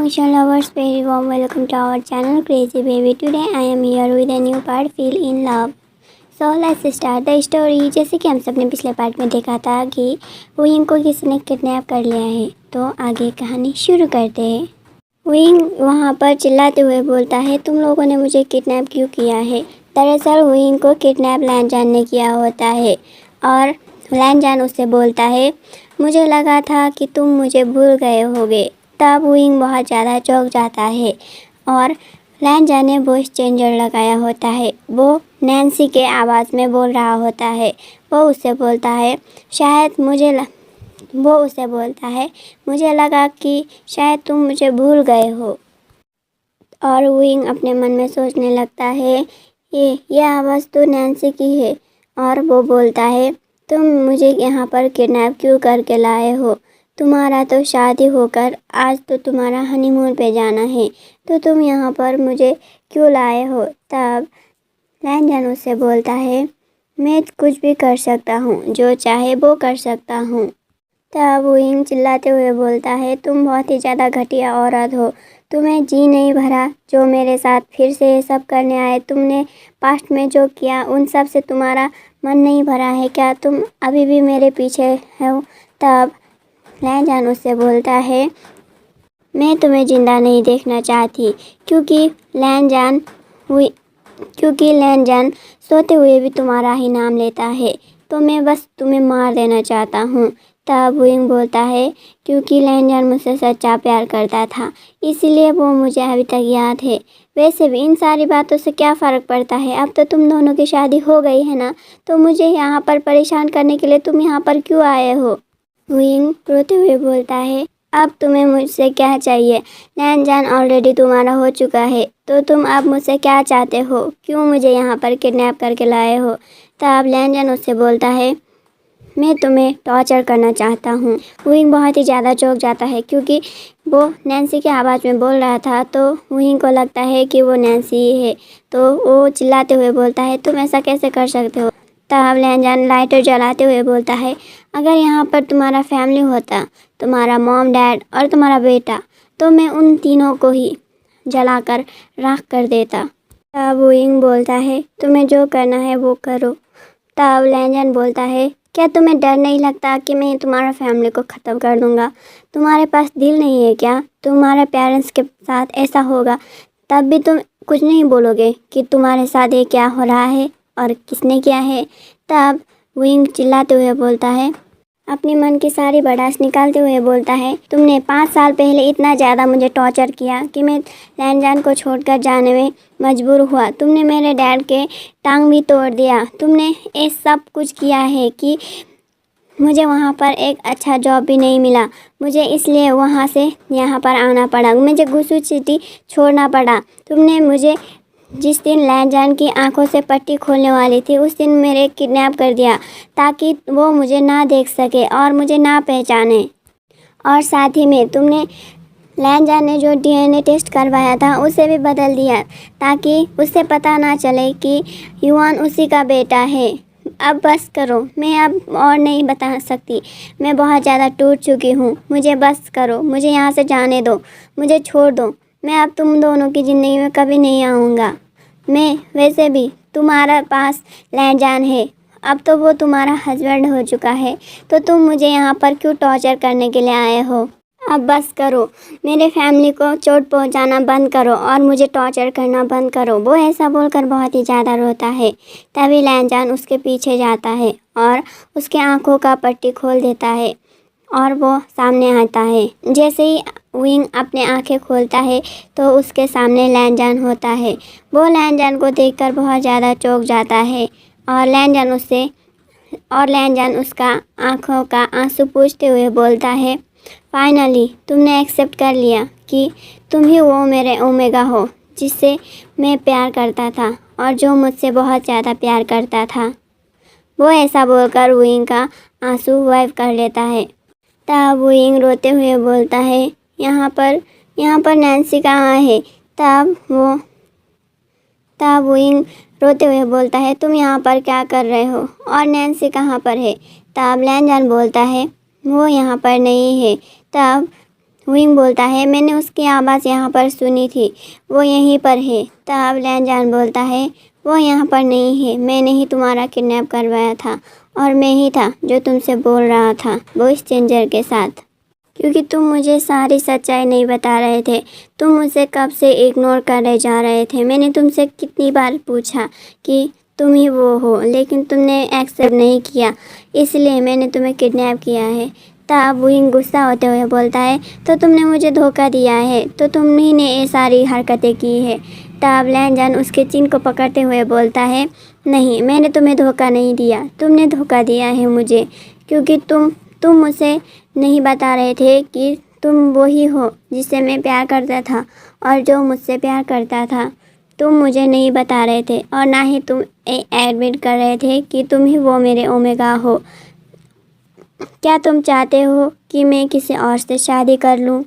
function lovers, very warm welcome to our channel Crazy Baby. Today I am here with a new part, Feel in Love. So let's start the story. जैसे कि हम सब ने पिछले part में देखा था कि विंग को किसी ने किडनैप कर लिया है, तो आगे कहानी शुरू करते हैं। विंग वहाँ पर चिल्लाते हुए बोलता है, तुम लोगों ने मुझे किडनैप क्यों किया है। दरअसल विंग को किडनैप लैनजान ने किया होता है और लैनजान उससे बोलता है, मुझे लगा था कि तुम मुझे भूल गए होगे। तब विंग बहुत ज़्यादा चौंक जाता है और लैनजान ने वॉइस चेंजर लगाया होता है। वो नैन्सी के आवाज़ में बोल रहा होता है। वो उसे बोलता है मुझे लगा कि शायद तुम मुझे भूल गए हो। और विंग अपने मन में सोचने लगता है, ये आवाज़ तो नैन्सी की है। और वो बोलता है, तुम मुझे यहाँ पर किडनैप क्यों करके लाए हो। तुम्हारा तो शादी होकर आज तो तुम्हारा हनीमून पे जाना है, तो तुम यहाँ पर मुझे क्यों लाए हो। तब लैनजान उससे बोलता है, मैं कुछ भी कर सकता हूँ, जो चाहे वो कर सकता हूँ। तब विंग चिल्लाते हुए बोलता है, तुम बहुत ही ज़्यादा घटिया औरत हो। तुम्हें जी नहीं भरा जो मेरे साथ फिर से ये सब करने आए। तुमने पास्ट में जो किया उन सब से तुम्हारा मन नहीं भरा है क्या। तुम अभी भी मेरे पीछे हो। तब लैनजान उससे बोलता है, मैं तुम्हें ज़िंदा नहीं देखना चाहती, क्योंकि लैनजान सोते हुए भी तुम्हारा ही नाम लेता है, तो मैं बस तुम्हें मार देना चाहता हूँ। तब विंग बोलता है, क्योंकि लैनजान मुझसे सच्चा प्यार करता था, इसीलिए वो मुझे अभी तक याद है। वैसे भी इन सारी बातों से क्या फ़र्क पड़ता है, अब तो तुम दोनों की शादी हो गई है ना, तो मुझे यहाँ पर परेशान करने के लिए तुम यहाँ पर क्यों आए हो। विंग रोते हुए बोलता है, अब तुम्हें मुझसे क्या चाहिए। लैनजान ऑलरेडी तुम्हारा हो चुका है, तो तुम अब मुझसे क्या चाहते हो, क्यों मुझे यहाँ पर किडनैप करके लाए हो। तब लैनजान उससे बोलता है, मैं तुम्हें टॉर्चर करना चाहता हूँ। विंग बहुत ही ज़्यादा चौंक जाता है, क्योंकि वो नैन्सी के आवाज़ में बोल रहा था, तो विंग को लगता है कि वो नैन्सी ही है। तो वो चिल्लाते हुए बोलता है, तुम ऐसा कैसे कर सकते हो। तब लैनजान लाइटर जलाते हुए बोलता है, अगर यहाँ पर तुम्हारा फैमिली होता, तुम्हारा मॉम डैड और तुम्हारा बेटा, तो मैं उन तीनों को ही जलाकर राख कर देता। तब विंग बोलता है, तुम्हें जो करना है वो करो। तब लैनजान बोलता है, क्या तुम्हें डर नहीं लगता कि मैं तुम्हारा फैमिली को ख़त्म कर दूँगा। तुम्हारे पास दिल नहीं है क्या, तुम्हारे पेरेंट्स के साथ ऐसा होगा तब भी तुम कुछ नहीं बोलोगे कि तुम्हारे साथ ये क्या हो रहा है और किसने किया है। तब विंग चिल्लाते हुए बोलता है, अपने मन की सारी भड़ास निकालते हुए बोलता है, तुमने 5 साल पहले इतना ज़्यादा मुझे टॉर्चर किया कि मैं लैनजान को छोड़कर जाने में मजबूर हुआ। तुमने मेरे डैड के टांग भी तोड़ दिया। तुमने ये सब कुछ किया है कि मुझे वहाँ पर एक अच्छा जॉब भी नहीं मिला। मुझे इसलिए वहाँ से यहाँ पर आना पड़ा। मुझे गुसू सिटी छोड़ना पड़ा। तुमने मुझे जिस दिन लैनजान की आंखों से पट्टी खोलने वाली थी, उस दिन मेरे किडनैप कर दिया, ताकि वो मुझे ना देख सके और मुझे ना पहचाने। और साथ ही में तुमने लैनजान ने जो DNA टेस्ट करवाया था उसे भी बदल दिया, ताकि उससे पता ना चले कि युआन उसी का बेटा है। अब बस करो, मैं अब और नहीं बता सकती। मैं बहुत ज़्यादा टूट चुकी हूँ। मुझे बस करो, मुझे यहाँ से जाने दो, मुझे छोड़ दो। मैं अब तुम दोनों की ज़िंदगी में कभी नहीं आऊँगा। मैं वैसे भी तुम्हारा पास लैनजान है, अब तो वो तुम्हारा हस्बैंड हो चुका है, तो तुम मुझे यहाँ पर क्यों टॉर्चर करने के लिए आए हो। अब बस करो, मेरे फैमिली को चोट पहुँचाना बंद करो और मुझे टॉर्चर करना बंद करो। वो ऐसा बोलकर बहुत ही ज़्यादा रोता है। तभी लैनजान उसके पीछे जाता है और उसके आँखों का पट्टी खोल देता है और वो सामने आता है। जैसे ही विंग अपने आंखें खोलता है तो उसके सामने लैनजान होता है। वो लैनजान को देखकर बहुत ज़्यादा चौंक जाता है और लैनजान उसका आंखों का आंसू पूछते हुए बोलता है, फाइनली तुमने एक्सेप्ट कर लिया कि तुम ही वो मेरे ओमेगा हो, जिससे मैं प्यार करता था और जो मुझसे बहुत ज़्यादा प्यार करता था। वो ऐसा बोलकर विंग का आंसू वाइप कर लेता है। तब विंग रोते हुए बोलता है, यहाँ पर नैन्सी कहाँ है। तब विंग रोते हुए बोलता है, तुम यहाँ पर क्या कर रहे हो और नैन्सी कहाँ पर है। तब लैनजान बोलता है, वो यहाँ पर नहीं है। तब हुइंग बोलता है, मैंने उसकी आवाज़ यहाँ पर सुनी थी, वो यहीं पर है। तब लैनजान बोलता है, वो यहाँ पर नहीं है, मैंने ही तुम्हारा किडनैप करवाया था और मैं ही था जो तुमसे बोल रहा था वो स्ट्रेंजर के साथ, क्योंकि तुम मुझे सारी सच्चाई नहीं बता रहे थे। तुम मुझे कब से इग्नोर करे जा रहे थे। मैंने तुमसे कितनी बार पूछा कि तुम ही वो हो, लेकिन तुमने एक्सेप्ट नहीं किया, इसलिए मैंने तुम्हें किडनैप किया है। तब वुइंग गुस्सा होते हुए बोलता है, तो तुमने मुझे धोखा दिया है, तो तुमही ने ये सारी हरकतें की है। तब लैनजान उसके चिन को पकड़ते हुए बोलता है, नहीं, मैंने तुम्हें धोखा नहीं दिया, तुमने धोखा दिया है मुझे, क्योंकि तुम मुझसे नहीं बता रहे थे कि तुम वही हो जिससे मैं प्यार करता था और जो मुझसे प्यार करता था। तुम मुझे नहीं बता रहे थे और ना ही तुम एडमिट कर रहे थे कि तुम ही वो मेरे ओमेगा हो। क्या तुम चाहते हो कि मैं किसी और से शादी कर लूँ?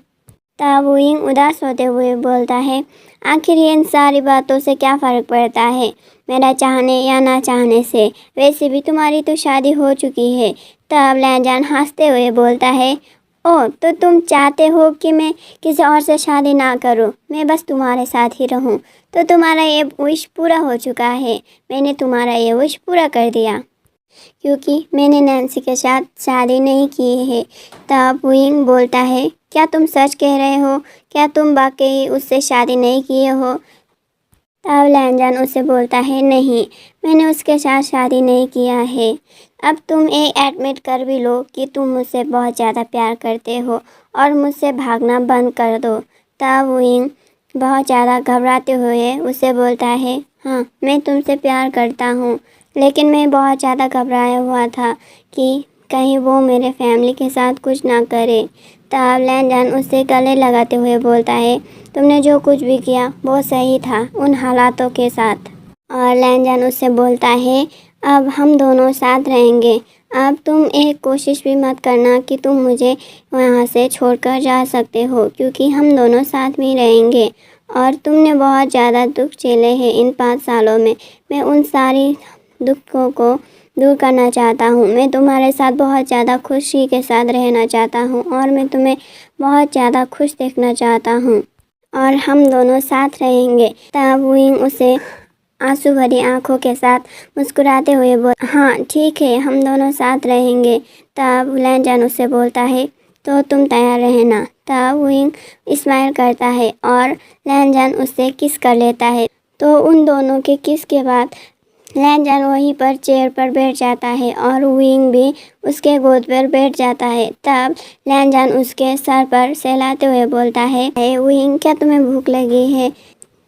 तब वुइंग उदास होते हुए बोलता है, आखिर इन सारी बातों से क्या फ़र्क पड़ता है, मेरा चाहने या ना चाहने से, वैसे भी तुम्हारी तो शादी हो चुकी है। तब लैनजान हंसते हुए बोलता है, ओह, तो तुम चाहते हो कि मैं किसी और से शादी ना करूं, मैं बस तुम्हारे साथ ही रहूं। तो तुम्हारा ये विश पूरा हो चुका है, मैंने तुम्हारा ये विश पूरा कर दिया, क्योंकि मैंने नैन्सी के साथ शादी नहीं की है। तब वुइंग बोलता है, क्या तुम सच कह रहे हो? क्या तुम वाकई उससे शादी नहीं किए हो? तब लैनजान उससे बोलता है, नहीं, मैंने उसके साथ शादी नहीं किया है। अब तुम ये एडमिट कर भी लो कि तुम मुझसे बहुत ज़्यादा प्यार करते हो और मुझसे भागना बंद कर दो। तब वुइंग बहुत ज़्यादा घबराते हुए उससे बोलता है, हाँ, मैं तुमसे प्यार करता हूँ, लेकिन मैं बहुत ज़्यादा घबराया हुआ था कि कहीं वो मेरे फैमिली के साथ कुछ ना करे। तब लैनजान उससे गले लगाते हुए बोलता है, तुमने जो कुछ भी किया वो सही था उन हालातों के साथ। और लैनजान उससे बोलता है, अब हम दोनों साथ रहेंगे। अब तुम एक कोशिश भी मत करना कि तुम मुझे वहाँ से छोड़कर जा सकते हो, क्योंकि हम दोनों साथ में रहेंगे। और तुमने बहुत ज़्यादा दुख झेले हैं इन 5 सालों में, मैं उन सारी दुखों को दूर करना चाहता हूँ। मैं तुम्हारे साथ बहुत ज़्यादा खुशी के साथ रहना चाहता हूँ और मैं तुम्हें बहुत ज़्यादा खुश देखना चाहता हूँ और हम दोनों साथ रहेंगे। तब वुइंग उसे आंसू भरी आंखों के साथ मुस्कुराते हुए हाँ, ठीक है, हम दोनों साथ रहेंगे। तब लैनजान उससे बोलता है, तो तुम तैयार रहना। तब वुइंग स्माइल करता है और लैनजान उससे किस कर लेता है। तो उन दोनों के किस के बाद लैनजान वहीं पर चेयर पर बैठ जाता है और वुइंग भी उसके गोद पर बैठ जाता है। तब लैनजान उसके सर पर सहलाते हुए बोलता है, वुइंग, क्या तुम्हें भूख लगी है?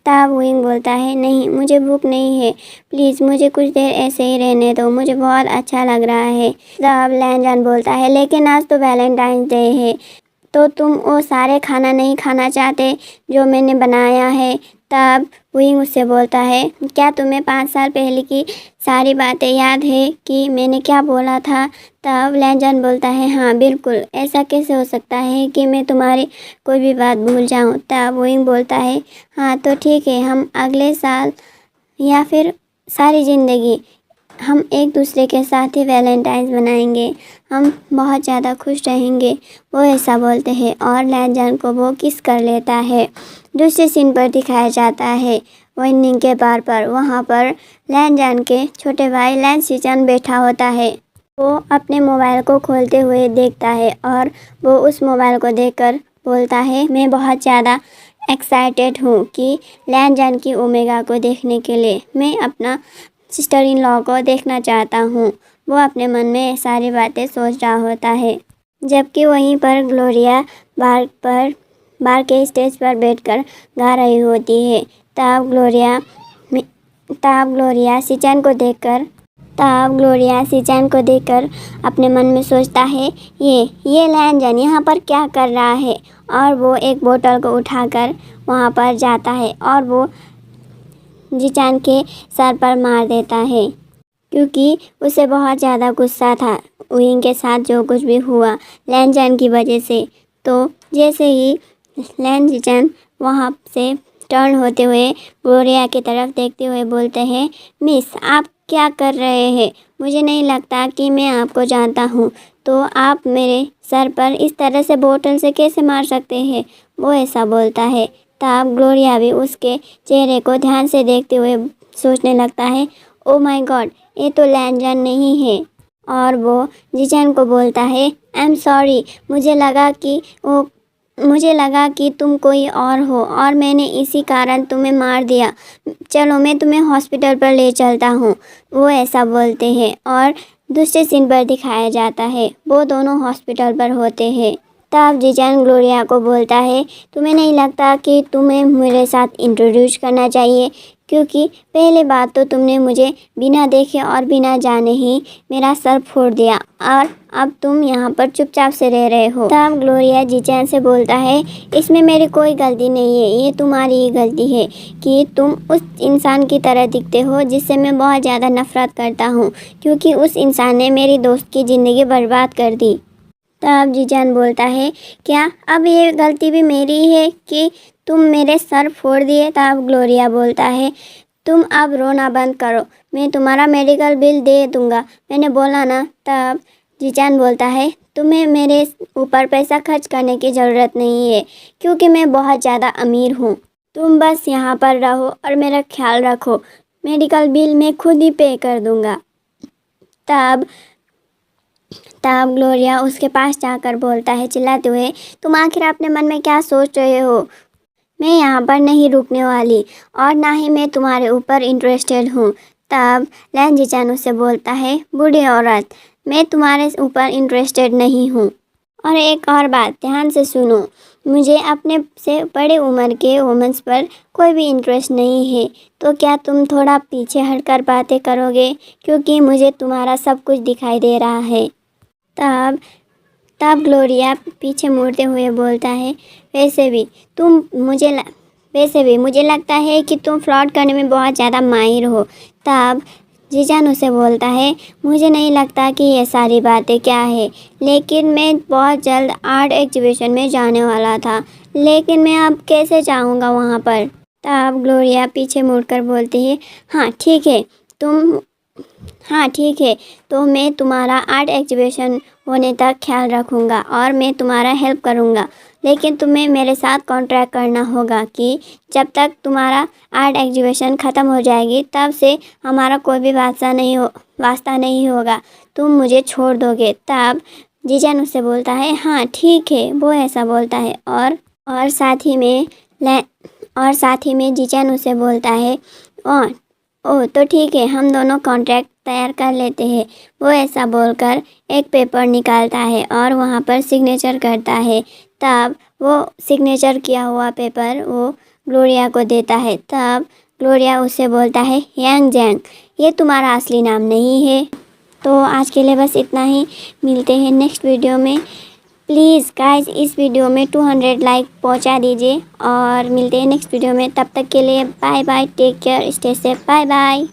तब वुइंग बोलता है, नहीं, मुझे भूख नहीं है, प्लीज़ मुझे कुछ देर ऐसे ही रहने दो, मुझे बहुत अच्छा लग रहा है। तब लैनजान बोलता है, लेकिन आज तो वैलेंटाइन डे है, तो तुम वो सारे खाना नहीं खाना चाहते जो मैंने बनाया है? तब वुइंग उससे बोलता है, क्या तुम्हें 5 साल पहले की सारी बातें याद है कि मैंने क्या बोला था? तब लैनजान बोलता है, हाँ बिल्कुल, ऐसा कैसे हो सकता है कि मैं तुम्हारी कोई भी बात भूल जाऊँ? तब वुइंग बोलता है, हाँ तो ठीक है, हम अगले साल या फिर सारी ज़िंदगी हम एक दूसरे के साथ ही वैलेंटाइंस मनाएंगे, हम बहुत ज़्यादा खुश रहेंगे। वो ऐसा बोलते हैं और लैनजान को वो किस कर लेता है। दूसरे सीन पर दिखाया जाता है वेन्निंग के बार पर, वहाँ पर लैनजान के छोटे भाई लैन सीचन बैठा होता है। वो अपने मोबाइल को खोलते हुए देखता है और वो उस मोबाइल को देखकर बोलता है, मैं बहुत ज़्यादा एक्साइटेड हूँ कि लैनजान की ओमेगा को देखने के लिए। मैं अपना सिस्टर इन लॉ को देखना चाहता हूँ। वो अपने मन में सारी बातें सोच रहा होता है, जबकि वहीं पर ग्लोरिया बार के स्टेज पर बैठकर गा रही होती है। तब ग्लोरिया सिचैन को देखकर अपने मन में सोचता है, ये लैनजान यहाँ पर क्या कर रहा है? और वो एक बोतल को उठाकर वहाँ पर जाता है और वो जिचान के सर पर मार देता है, क्योंकि उसे बहुत ज़्यादा गुस्सा था वुइंग के साथ जो कुछ भी हुआ लैनजान की वजह से। तो जैसे ही लैन जिचान वहाँ से टर्न होते हुए ग्लोरिया की तरफ देखते हुए बोलते हैं, मिस, आप क्या कर रहे हैं? मुझे नहीं लगता कि मैं आपको जानता हूँ। तो आप मेरे सर पर इस तरह से बोतल से कैसे मार सकते हैं? वो ऐसा बोलता है। तब ग्लोरिया भी उसके चेहरे को ध्यान से देखते हुए सोचने लगता है, ओ माय गॉड, ये तो लैंजन नहीं है। और वो जीचैन को बोलता है, आई एम सॉरी, मुझे लगा कि तुम कोई और हो और मैंने इसी कारण तुम्हें मार दिया। चलो मैं तुम्हें हॉस्पिटल पर ले चलता हूँ। वो ऐसा बोलते हैं और दूसरे सीन पर दिखाया जाता है, वो दोनों हॉस्पिटल पर होते हैं। तब जीचैन ग्लोरिया को बोलता है, तुम्हें नहीं लगता कि तुम्हें मेरे साथ इंट्रोड्यूस करना चाहिए? क्योंकि पहले बात तो तुमने मुझे बिना देखे और बिना जाने ही मेरा सर फोड़ दिया और अब तुम यहाँ पर चुपचाप से रह रहे हो। तब ग्लोरिया जीचैन से बोलता है, इसमें मेरी कोई गलती नहीं है, ये तुम्हारी ही गलती है कि तुम उस इंसान की तरह दिखते हो जिससे मैं बहुत ज़्यादा नफरत करता हूँ, क्योंकि उस इंसान ने मेरी दोस्त की ज़िंदगी बर्बाद कर दी। तब जीचैन बोलता है, क्या अब ये गलती भी मेरी है कि तुम मेरे सर फोड़ दिए? तब ग्लोरिया बोलता है, तुम अब रोना बंद करो, मैं तुम्हारा मेडिकल बिल दे दूँगा, मैंने बोला ना। तब जीचैन बोलता है, तुम्हें मेरे ऊपर पैसा खर्च करने की ज़रूरत नहीं है क्योंकि मैं बहुत ज़्यादा अमीर हूँ। तुम बस यहाँ पर रहो और मेरा ख्याल रखो, मेडिकल बिल मैं खुद ही पे कर दूँगा। तब ग्लोरिया उसके पास जाकर बोलता है चिल्लाते हुए, तुम आखिर अपने मन में क्या सोच रहे हो? मैं यहाँ पर नहीं रुकने वाली और ना ही मैं तुम्हारे ऊपर इंटरेस्टेड हूँ। तब लैन जीचैन उससे बोलता है, बूढ़ी औरत, मैं तुम्हारे ऊपर इंटरेस्टेड नहीं हूँ। और एक और बात ध्यान से सुनो, मुझे अपने से बड़े उम्र के वुमेन्स पर कोई भी इंटरेस्ट नहीं है, तो क्या तुम थोड़ा पीछे हटकर बातें करोगे, क्योंकि मुझे तुम्हारा सब कुछ दिखाई दे रहा है। तब ग्लोरिया पीछे मुड़ते हुए बोलता है, वैसे भी मुझे लगता है कि तुम फ्लर्ट करने में बहुत ज़्यादा माहिर हो। तब जीचैन उसे बोलता है, मुझे नहीं लगता कि ये सारी बातें क्या है, लेकिन मैं बहुत जल्द आर्ट एग्जीबिशन में जाने वाला था, लेकिन मैं अब कैसे जाऊंगा वहाँ पर? तब ग्लोरिया पीछे मुड़कर बोलती है, हाँ ठीक है, तो मैं तुम्हारा आर्ट एग्जीबिशन होने तक ख्याल रखूँगा और मैं तुम्हारा हेल्प करूँगा, लेकिन तुम्हें मेरे साथ कॉन्ट्रैक्ट करना होगा कि जब तक तुम्हारा आर्ट एग्जीबिशन ख़त्म हो जाएगी तब से हमारा कोई भी वास्ता नहीं होगा, तुम मुझे छोड़ दोगे। तब जीचैन उससे बोलता है, हाँ ठीक है, वो ऐसा बोलता है और साथ ही में जीचैन उसे बोलता है, ओ तो ठीक है, हम दोनों कॉन्ट्रैक्ट तैयार कर लेते हैं। वो ऐसा बोलकर एक पेपर निकालता है और वहाँ पर सिग्नेचर करता है। तब वो सिग्नेचर किया हुआ पेपर वो ग्लोरिया को देता है। तब ग्लोरिया उससे बोलता है, यांग जैंग, ये तुम्हारा असली नाम नहीं है। तो आज के लिए बस इतना ही, मिलते हैं नेक्स्ट वीडियो में। प्लीज़ गाइस इस वीडियो में 200 लाइक पहुंचा दीजिए और मिलते हैं नेक्स्ट वीडियो में। तब तक के लिए bye bye, take care, stay safe, bye bye.